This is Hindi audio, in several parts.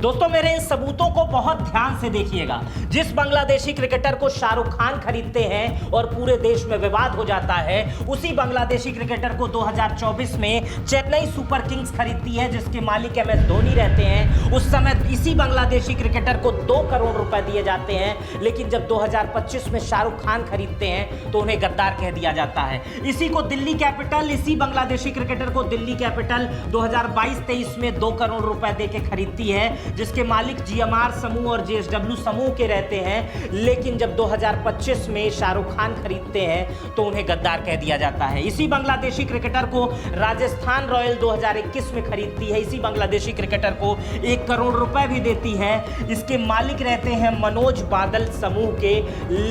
दोस्तों मेरे इन सबूतों को बहुत ध्यान से देखिएगा। जिस बांग्लादेशी क्रिकेटर को शाहरुख खान खरीदते हैं और पूरे देश में विवाद हो जाता है, उसी बांग्लादेशी क्रिकेटर को 2024 में चेन्नई सुपर किंग्स खरीदती है, जिसके मालिक MS धोनी रहते हैं। उस समय इसी बांग्लादेशी क्रिकेटर को 2 करोड़ रुपए दिए जाते हैं, लेकिन जब 2025 में शाहरुख खान खरीदते हैं तो उन्हें गद्दार कह दिया जाता है। इसी बांग्लादेशी क्रिकेटर को दिल्ली कैपिटल 2022-23 में 2 करोड़ रुपए देके खरीदती है, जिसके मालिक GMR समूह और JSW समूह के रहते हैं। लेकिन जब 2025 में शाहरुख खान खरीदते हैं तो उन्हें गद्दार कह दिया जाता है। इसी बांग्लादेशी क्रिकेटर को राजस्थान रॉयल 2021 में खरीदती है। इसी बांग्लादेशी क्रिकेटर को 1 करोड़ रुपए भी देती है। इसके मालिक रहते हैं मनोज बादल समूह के,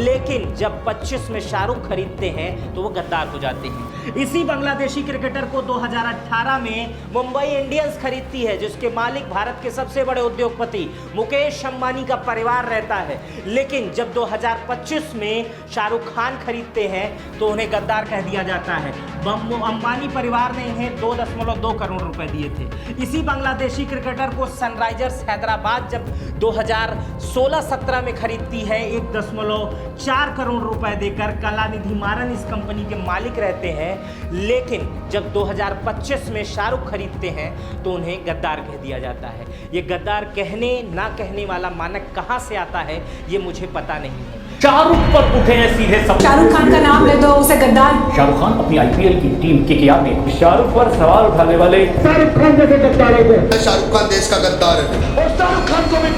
लेकिन जब 25 में शाहरुख खरीदते हैं तो वो गद्दार हो जाते हैं। इसी बांग्लादेशी क्रिकेटर को 2018 में मुंबई इंडियंस खरीदती है, जिसके मालिक भारत के सबसे बड़े उद्योगपति मुकेश अंबानी का परिवार रहता है। लेकिन जब 2025 में शाहरुख खान खरीदते हैं तो उन्हें गद्दार कह दिया जाता है। अंबानी परिवार ने इन्हें 2.2 करोड़ रुपए दिए थे। इसी बांग्लादेशी क्रिकेटर को सनराइजर्स हैदराबाद जब 2016-17 में खरीदती है 1.4 करोड़ रुपए देकर, कलानिधि मारन इस कंपनी के मालिक रहते हैं। लेकिन जब 2025 में शाहरुख खरीदते हैं तो उन्हें गद्दार कह दिया जाता है। ये गद्दार कहने ना कहने वाला मानक कहां से आता है ये मुझे पता नहीं है। शाहरुख पर उठे हैं सीधे सवाल। शाहरुख खान का नाम ले दो, उसे गद्दार। शाहरुख खान अपनी IPL की टीम KKR में शाहरुख पर सवाल उठाने वाले शाहरुख खान जैसे गद्दारों को, शाहरुख खान देश का गद्दार है और शाहरुख खान को भी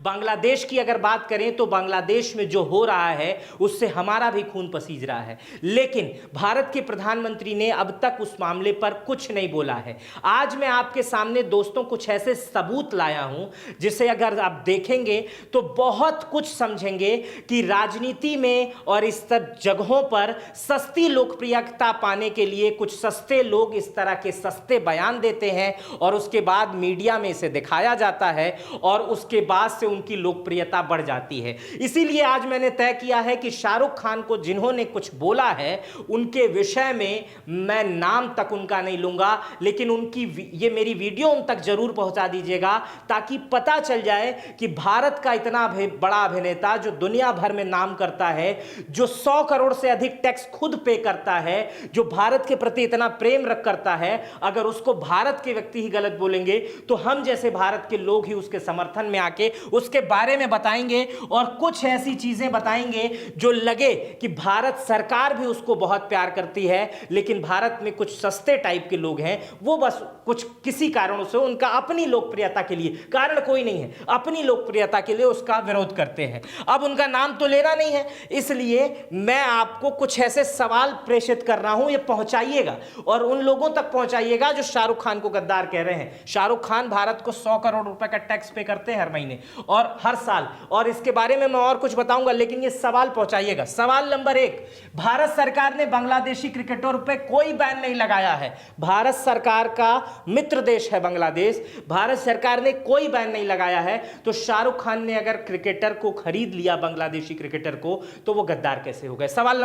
बांग्लादेश की अगर बात करें तो बांग्लादेश में जो हो रहा है उससे हमारा भी खून पसीज रहा है। लेकिन भारत के प्रधानमंत्री ने अब तक उस मामले पर कुछ नहीं बोला है। आज मैं आपके सामने दोस्तों कुछ ऐसे सबूत लाया हूं जिसे अगर आप देखेंगे तो बहुत कुछ समझेंगे कि राजनीति में और इस सब जगहों पर सस्ती लोकप्रियता पाने के लिए कुछ सस्ते लोग इस तरह के सस्ते बयान देते हैं और उसके बाद मीडिया में इसे दिखाया जाता है और उसके बाद से उनकी लोकप्रियता बढ़ जाती है। इसीलिए आज मैंने तय किया है कि शाहरुख खान को जिन्होंने कुछ बोला है उनके विषय में मैं नाम तक उनका नहीं लूंगा, लेकिन उनकी ये मेरी वीडियो उन तक जरूर पहुंचा दीजिएगा ताकि पता चल जाए कि भारत का इतना बड़ा अभिनेता जो दुनिया भर में नाम करता है, जो 100 करोड़ से अधिक टैक्स खुद पे करता है, जो भारत के प्रति इतना प्रेम रख करता है, अगर उसको भारत के व्यक्ति ही गलत बोलेंगे तो हम जैसे भारत के लोग ही उसके समर्थन में आके उसके बारे में बताएंगे और कुछ ऐसी चीजें बताएंगे जो लगे कि भारत सरकार भी उसको बहुत प्यार करती है, लेकिन भारत में कुछ सस्ते टाइप के लोग हैं, वो बस कुछ किसी कारणों से उनका अपनी लोकप्रियता के लिए, कारण कोई नहीं है, अपनी लोकप्रियता के लिए उसका विरोध करते हैं। अब उनका नाम तो लेना नहीं है, इसलिए मैं आपको कुछ ऐसे सवाल प्रेषित कर रहा हूं, ये पहुंचाइएगा और उन लोगों तक पहुंचाइएगा जो शाहरुख खान को गद्दार कह रहे हैं। शाहरुख खान भारत को 100 करोड़ रुपए का टैक्स पे करते हैं हर महीने और हर साल, और इसके बारे में मैं और कुछ बताऊंगा, लेकिन ये सवाल पहुंचाइएगा। सवाल नंबर 1, भारत सरकार ने बांग्लादेशी क्रिकेटरों पे कोई बैन नहीं लगाया है। भारत सरकार का मित्र देश है बांग्लादेश, भारत सरकार ने कोई बैन नहीं लगाया है, तो शाहरुख खान ने अगर क्रिकेटर को खरीद लिया, बांग्लादेशी क्रिकेटर को, तो वो गद्दार कैसे हो गए। सवाल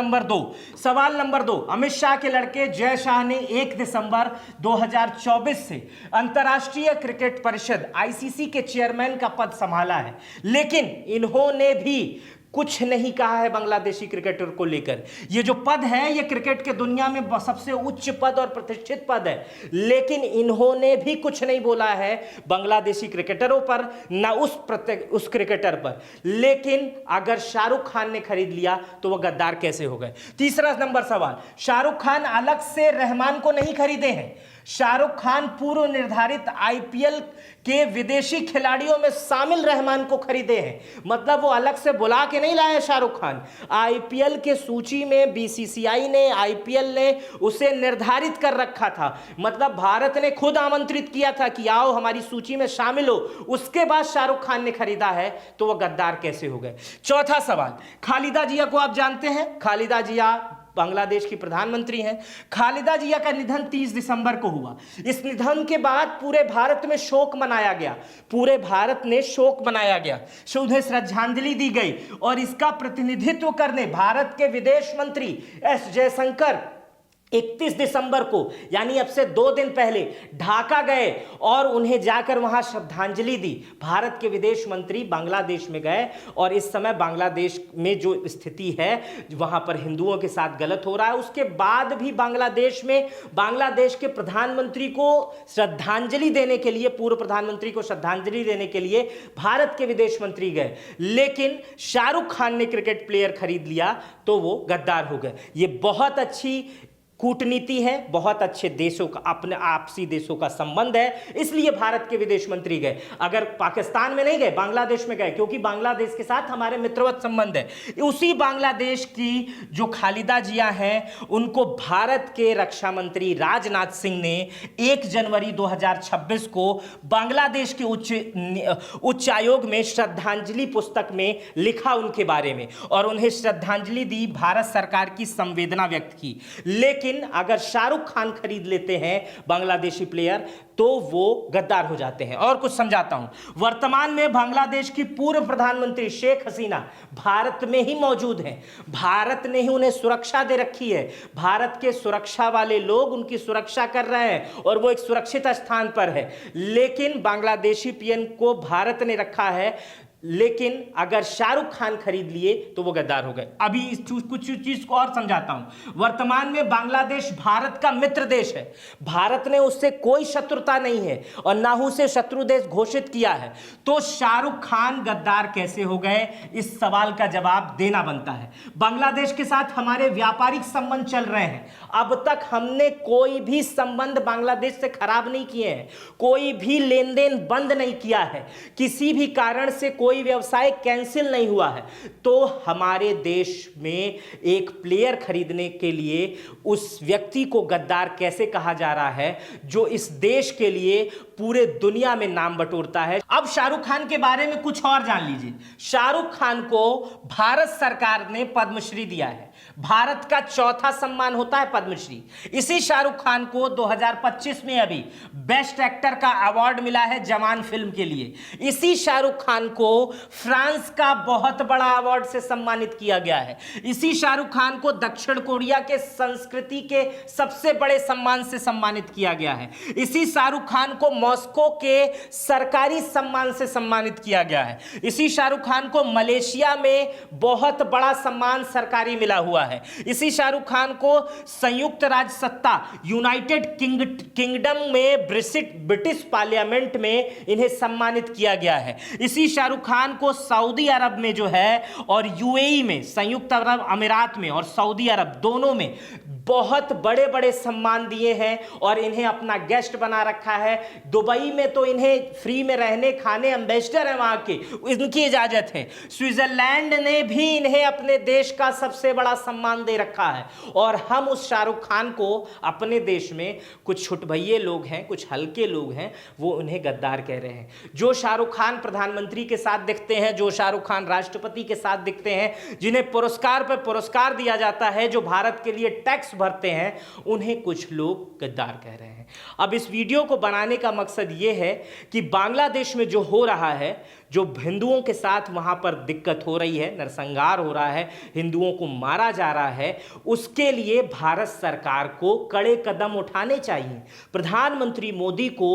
नंबर 2, अमित शाह के लड़के जय शाह ने 1 दिसंबर 2024 से अंतर्राष्ट्रीय क्रिकेट परिषद ICC के चेयरमैन का पद संभाला है, लेकिन इन्होंने भी कुछ नहीं कहा है बांग्लादेशी क्रिकेटर को लेकर। ये जो पद है ये क्रिकेट के दुनिया में सबसे उच्च पद और प्रतिष्ठित पद है, लेकिन इन्होंने भी कुछ नहीं बोला है बांग्लादेशी क्रिकेटरों पर, ना उस क्रिकेटर पर। लेकिन अगर शाहरुख खान ने खरीद लिया तो वह गद्दार कैसे हो गए। तीसरा नंबर सवाल, शाहरुख खान अलग से रहमान को नहीं खरीदे हैं। शाहरुख खान पूर्व निर्धारित IPL के विदेशी खिलाड़ियों में शामिल रहमान को खरीदे हैं, मतलब वो अलग से बुला के नहीं लाए शाहरुख खान। IPL के सूची में BCCI ने, IPL ने उसे निर्धारित कर रखा था, मतलब भारत ने खुद आमंत्रित किया था कि आओ हमारी सूची में शामिल हो, उसके बाद शाहरुख खान ने खरीदा है, तो वह गद्दार कैसे हो गए। चौथा सवाल, खालिदा जिया को आप जानते हैं, खालिदा जिया बांग्लादेश की प्रधानमंत्री हैं। खालिदा जिया का निधन 30 दिसंबर को हुआ। इस निधन के बाद पूरे भारत में शोक मनाया गया, पूरे भारत ने शोक मनाया गया, उन्हें श्रद्धांजलि दी गई और इसका प्रतिनिधित्व करने भारत के विदेश मंत्री S जयशंकर 31 दिसंबर को यानी अब से 2 दिन पहले ढाका गए और उन्हें जाकर वहां श्रद्धांजलि दी। भारत के विदेश मंत्री बांग्लादेश में गए और इस समय बांग्लादेश में जो स्थिति है वहां पर हिंदुओं के साथ गलत हो रहा है, उसके बाद भी बांग्लादेश में बांग्लादेश के प्रधानमंत्री को श्रद्धांजलि देने के लिए, पूर्व प्रधानमंत्री को श्रद्धांजलि देने के लिए भारत के विदेश मंत्री गए। लेकिन शाहरुख खान ने क्रिकेट प्लेयर खरीद लिया तो वो गद्दार हो गए। ये बहुत अच्छी कूटनीति है, बहुत अच्छे देशों का, अपने आपसी देशों का संबंध है, इसलिए भारत के विदेश मंत्री गए। अगर पाकिस्तान में नहीं गए, बांग्लादेश में गए, क्योंकि बांग्लादेश के साथ हमारे मित्रवत संबंध है। उसी बांग्लादेश की जो खालिदा जिया हैं, उनको भारत के रक्षा मंत्री राजनाथ सिंह ने 1 जनवरी 2026 को बांग्लादेश के उच्च आयोग में श्रद्धांजलि पुस्तक में लिखा उनके बारे में और उन्हें श्रद्धांजलि दी, भारत सरकार की संवेदना व्यक्त की। लेकिन अगर शाहरुख खान खरीद लेते हैं बांग्लादेशी प्लेयर तो वो गद्दार हो जाते हैं। और कुछ समझाता हूं। वर्तमान में बांग्लादेश की पूर्व प्रधानमंत्री शेख हसीना भारत में ही मौजूद हैं। भारत ने ही उन्हें सुरक्षा दे रखी है। भारत के सुरक्षा वाले लोग उनकी सुरक्षा कर रहे हैं और वो एक सुरक्षित स्थान पर है। लेकिन बांग्लादेशी पीएम को भारत ने रखा है, लेकिन अगर शाहरुख खान खरीद लिए तो वो गद्दार हो गए। अभी इस कुछ चीज को और समझाता हूं। वर्तमान में बांग्लादेश भारत का मित्र देश है। भारत ने उससे कोई शत्रुता नहीं है और ना ही उसे शत्रु देश घोषित किया है। तो शाहरुख खान गद्दार कैसे हो गए, इस सवाल का जवाब देना बनता है। बांग्लादेश के साथ हमारे व्यापारिक संबंध चल रहे हैं। अब तक हमने कोई भी संबंध बांग्लादेश से खराब नहीं किए हैं, कोई भी लेन देन बंद नहीं किया है, किसी भी कारण से कोई व्यवसाय कैंसिल नहीं हुआ है। तो हमारे देश में एक प्लेयर खरीदने के लिए उस व्यक्ति को गद्दार कैसे कहा जा रहा है जो इस देश के लिए पूरे दुनिया में नाम बटोरता है। अब शाहरुख खान के बारे में कुछ और जान लीजिए। शाहरुख खान को भारत सरकार ने पद्मश्री दिया है। भारत का चौथा सम्मान होता है पद्मश्री। इसी शाहरुख खान को 2025 में अभी बेस्ट एक्टर का अवार्ड मिला है जवान फिल्म के लिए। इसी शाहरुख खान को फ्रांस का बहुत बड़ा अवार्ड से सम्मानित किया गया है। इसी शाहरुख खान को दक्षिण कोरिया के संस्कृति के सबसे बड़े सम्मान से सम्मानित किया गया है। इसी शाहरुख खान को मॉस्को के सरकारी सम्मान से सम्मानित किया गया है। इसी शाहरुख खान को मलेशिया में बहुत बड़ा सम्मान सरकारी मिला हुआ है। इसी शाहरुख खान को संयुक्त राज्य सत्ता यूनाइटेड किंगडम में ब्रिटिश पार्लियामेंट में इन्हें सम्मानित किया गया है। इसी शाहरुख खान को सऊदी अरब में जो है और यूएई में, संयुक्त अरब अमीरात में और सऊदी अरब दोनों में बहुत बड़े बड़े सम्मान दिए हैं और इन्हें अपना गेस्ट बना रखा है। दुबई में तो इन्हें फ्री में रहने खाने, एम्बेसडर है वहां के, इनकी इजाजत है। स्विट्जरलैंड ने भी इन्हें अपने देश का सबसे बड़ा सम्मान दे रखा है। और हम उस शाहरुख खान को अपने देश में कुछ छुटभइये लोग हैं, कुछ हल्के लोग हैं, वो उन्हें गद्दार कह रहे हैं। जो शाहरुख खान प्रधानमंत्री के साथ दिखते हैं, जो शाहरुख खान राष्ट्रपति के साथ दिखते हैं, जिन्हें पुरस्कार पर पुरस्कार दिया जाता है, जो भारत के लिए टैक्स भरते हैं, उन्हें कुछ लोग गद्दार कह रहे हैं। अब इस वीडियो को बनाने का मकसद यह है कि बांग्लादेश में जो हो रहा है, जो हिंदुओं के साथ वहां पर दिक्कत हो रही है, नरसंहार हो रहा है, हिंदुओं को मारा जा रहा है, उसके लिए भारत सरकार को कड़े कदम उठाने चाहिए। प्रधानमंत्री मोदी को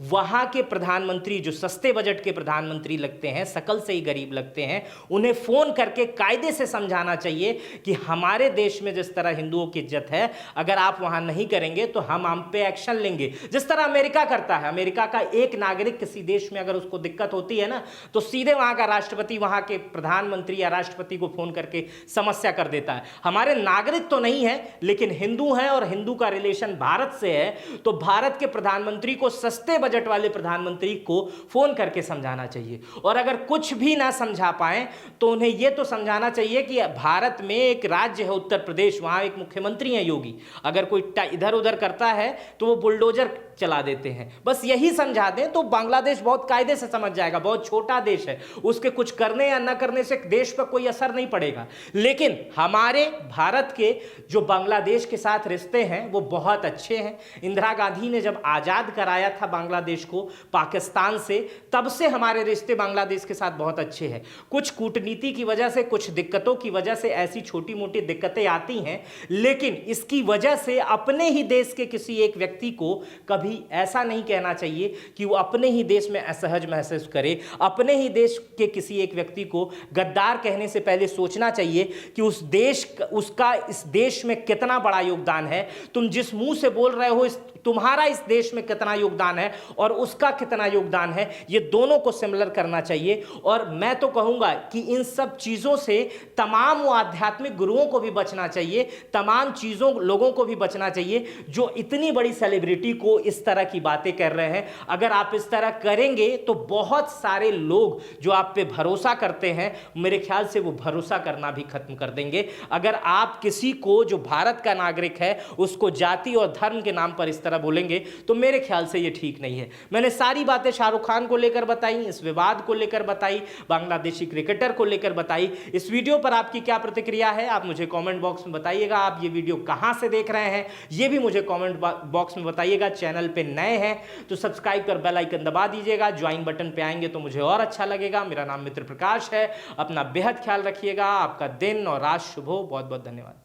वहां के प्रधानमंत्री, जो सस्ते बजट के प्रधानमंत्री लगते हैं, शकल से ही गरीब लगते हैं, उन्हें फोन करके कायदे से समझाना चाहिए कि हमारे देश में जिस तरह हिंदुओं की इज्जत है, अगर आप वहां नहीं करेंगे तो हम पे एक्शन लेंगे। जिस तरह अमेरिका करता है। अमेरिका का एक नागरिक किसी देश में अगर उसको दिक्कत होती है ना, तो सीधे वहां का राष्ट्रपति वहां के प्रधानमंत्री या राष्ट्रपति को फोन करके समस्या कर देता है। हमारे नागरिक तो नहीं है, लेकिन हिंदू हैं और हिंदू का रिलेशन भारत से है, तो भारत के प्रधानमंत्री को, सस्ते बजट वाले प्रधानमंत्री को फोन करके समझाना चाहिए। और अगर कुछ भी ना समझा पाए तो उन्हें यह तो समझाना चाहिए कि भारत में एक राज्य है उत्तर प्रदेश, वहां एक मुख्यमंत्री है योगी। अगर कोई इधर उधर करता है तो वो बुलडोजर चला देते हैं। बस यही समझा दें तो बांग्लादेश बहुत कायदे से समझ जाएगा। बहुत छोटा छोटा देश है, उसके कुछ करने या न करने से देश पर कोई असर नहीं पड़ेगा। लेकिन हमारे भारत के जो बांग्लादेश के साथ रिश्ते हैं वो बहुत अच्छे हैं। इंदिरा गांधी ने जब आजाद कराया था बांग्लादेश को पाकिस्तान से, तब से हमारे रिश्ते बांग्लादेश के साथ बहुत अच्छे हैं। कुछ कूटनीति की वजह से, कुछ दिक्कतों की वजह से ऐसी छोटी मोटी दिक्कतें आती हैं, लेकिन इसकी वजह से अपने ही देश के किसी एक व्यक्ति को कभी ऐसा नहीं कहना चाहिए कि वो अपने ही देश में असहज महसूस करे। अपने ही देश के किसी एक व्यक्ति को गद्दार कहने से पहले सोचना चाहिए कि उसका इस देश में कितना बड़ा योगदान है। तुम जिस मुंह से बोल रहे हो तुम्हारा इस देश में कितना योगदान है और उसका कितना योगदान है, ये दोनों को सिमिलर करना चाहिए। और मैं तो कहूंगा कि इन सब चीजों से तमाम वो आध्यात्मिक गुरुओं को भी बचना चाहिए, तमाम चीजों लोगों को भी बचना चाहिए जो इतनी बड़ी सेलिब्रिटी को इस तरह की बातें कर रहे हैं। अगर आप इस तरह करेंगे तो बहुत सारे लोग जो आप पे भरोसा करते हैं, मेरे ख्याल से वो भरोसा करना भी खत्म कर देंगे। अगर आप किसी को जो भारत का नागरिक है उसको जाति और धर्म के नाम पर इस तरह बोलेंगे तो मेरे ख्याल से ये ठीक नहीं है। मैंने सारी बातें शाहरुख खान को लेकर बताई, इस विवाद को लेकर बताई, बांग्लादेशी क्रिकेटर को लेकर बताई। इस वीडियो पर आपकी क्या प्रतिक्रिया है आप मुझे कमेंट बॉक्स में बताइएगा। आप ये वीडियो कहां से देख रहे हैं ये भी मुझे कमेंट बॉक्स में बताइएगा। चैनल पे नए हैं तो सब्सक्राइब कर बेल आइकन दबा दीजिएगा। ज्वाइन बटन पे आएंगे तो मुझे और अच्छा लगेगा। मेरा नाम मित्र प्रकाश है। अपना बेहद ख्याल रखिएगा। आपका दिन और रात शुभ हो। बहुत बहुत धन्यवाद।